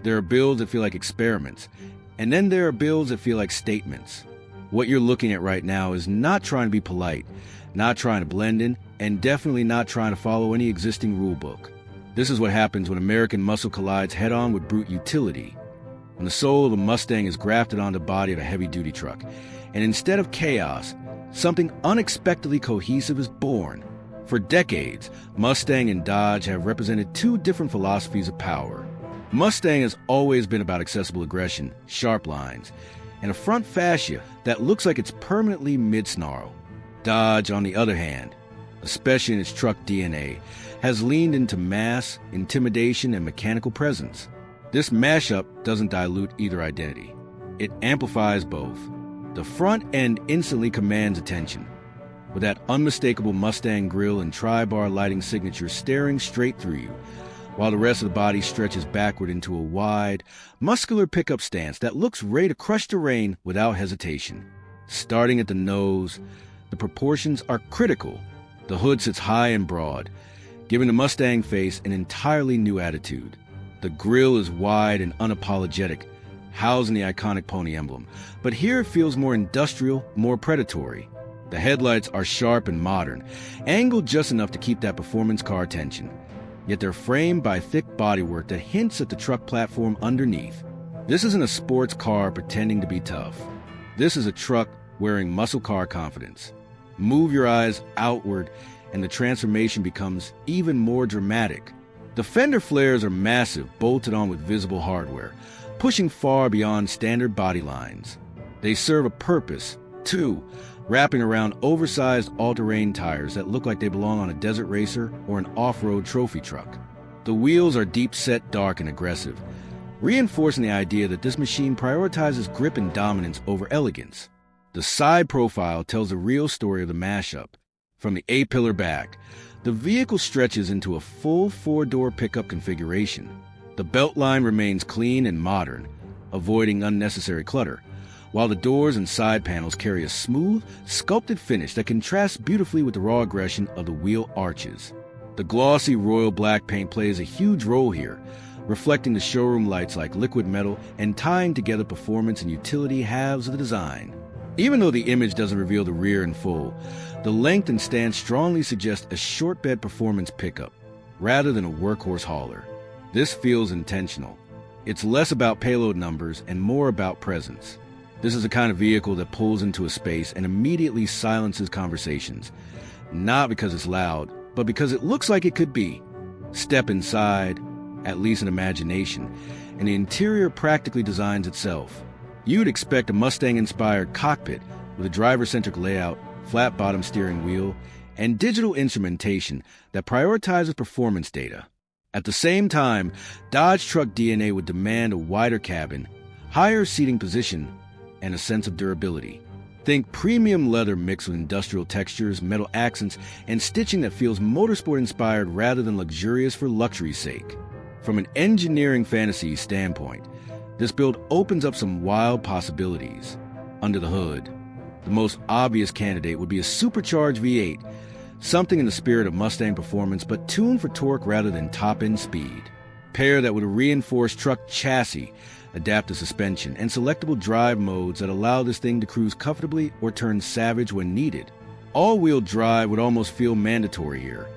There are builds that feel like experiments, and then there are builds that feel like statements. What you're looking at right now is not trying to be polite, not trying to blend in, and definitely not trying to follow any existing rule book. This is what happens when American muscle collides head-on with brute utility. When the soul of a Mustang is grafted onto the body of a heavy-duty truck, and instead of chaos, something unexpectedly cohesive is born. For decades, Mustang and Dodge have represented two different philosophies of power. Mustang has always been about accessible aggression, sharp lines, and a front fascia that looks like it's permanently mid-snarl. Dodge, on the other hand, especially in its truck DNA, has leaned into mass, intimidation, and mechanical presence. This mashup doesn't dilute either identity. It amplifies both. The front end instantly commands attention, with that unmistakable Mustang grille and tri-bar lighting signature staring straight through you, while the rest of the body stretches backward into a wide, muscular pickup stance that looks ready to crush terrain without hesitation. Starting at the nose, the proportions are critical. The hood sits high and broad, giving the Mustang face an entirely new attitude. The grille is wide and unapologetic, housing the iconic pony emblem, but here it feels more industrial, more predatory. The headlights are sharp and modern, angled just enough to keep that performance car tension, yet they're framed by thick bodywork that hints at the truck platform underneath. This isn't a sports car pretending to be tough. This is a truck wearing muscle car confidence. Move your eyes outward, and the transformation becomes even more dramatic. The fender flares are massive, bolted on with visible hardware, pushing far beyond standard body lines. They serve a purpose, too, wrapping around oversized all-terrain tires that look like they belong on a desert racer or an off-road trophy truck. The wheels are deep-set, dark, and aggressive, reinforcing the idea that this machine prioritizes grip and dominance over elegance. The side profile tells the real story of the mashup. From the A-pillar back, the vehicle stretches into a full four-door pickup configuration. The beltline remains clean and modern, avoiding unnecessary clutter, while the doors and side panels carry a smooth, sculpted finish that contrasts beautifully with the raw aggression of the wheel arches. The glossy royal black paint plays a huge role here, reflecting the showroom lights like liquid metal and tying together performance and utility halves of the design. Even though the image doesn't reveal the rear in full, the length and stance strongly suggest a short bed performance pickup, rather than a workhorse hauler. This feels intentional. It's less about payload numbers and more about presence. This is the kind of vehicle that pulls into a space and immediately silences conversations, not because it's loud, but because it looks like it could be. Step inside, at least in imagination, and the interior practically designs itself. You'd expect a Mustang-inspired cockpit with a driver-centric layout, flat-bottom steering wheel, and digital instrumentation that prioritizes performance data. At the same time, Dodge truck DNA would demand a wider cabin, higher seating position, and a sense of durability. Think premium leather mixed with industrial textures, metal accents, and stitching that feels motorsport-inspired rather than luxurious for luxury's sake. From an engineering fantasy standpoint, this build opens up some wild possibilities. Under the hood, the most obvious candidate would be a supercharged V8, something in the spirit of Mustang performance but tuned for torque rather than top-end speed. Pair that with a reinforced truck chassis, adaptive suspension, and selectable drive modes that allow this thing to cruise comfortably or turn savage when needed. All-wheel drive would almost feel mandatory here,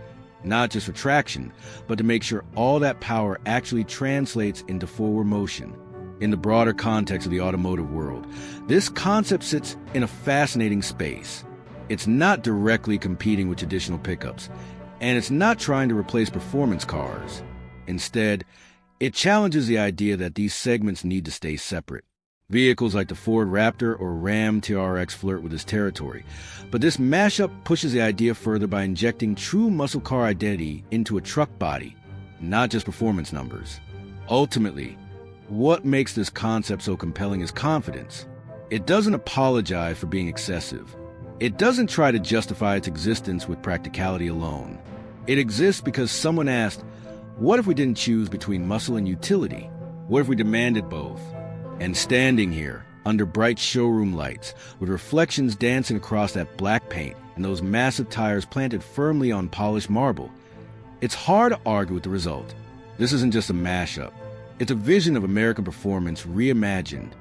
not just for traction, but to make sure all that power actually translates into forward motion. In the broader context of the automotive world, this concept sits in a fascinating space. It's not directly competing with traditional pickups, and it's not trying to replace performance cars. Instead, it challenges the idea that these segments need to stay separate. Vehicles like the Ford Raptor or Ram TRX flirt with this territory, but this mashup pushes the idea further by injecting true muscle car identity into a truck body, not just performance numbers. Ultimately, what makes this concept so compelling is confidence. It doesn't apologize for being excessive. It doesn't try to justify its existence with practicality alone. It exists because someone asked, what if we didn't choose between muscle and utility? What if we demanded both? And standing here, under bright showroom lights, with reflections dancing across that black paint and those massive tires planted firmly on polished marble, it's hard to argue with the result. This isn't just a mashup. It's a vision of American performance reimagined,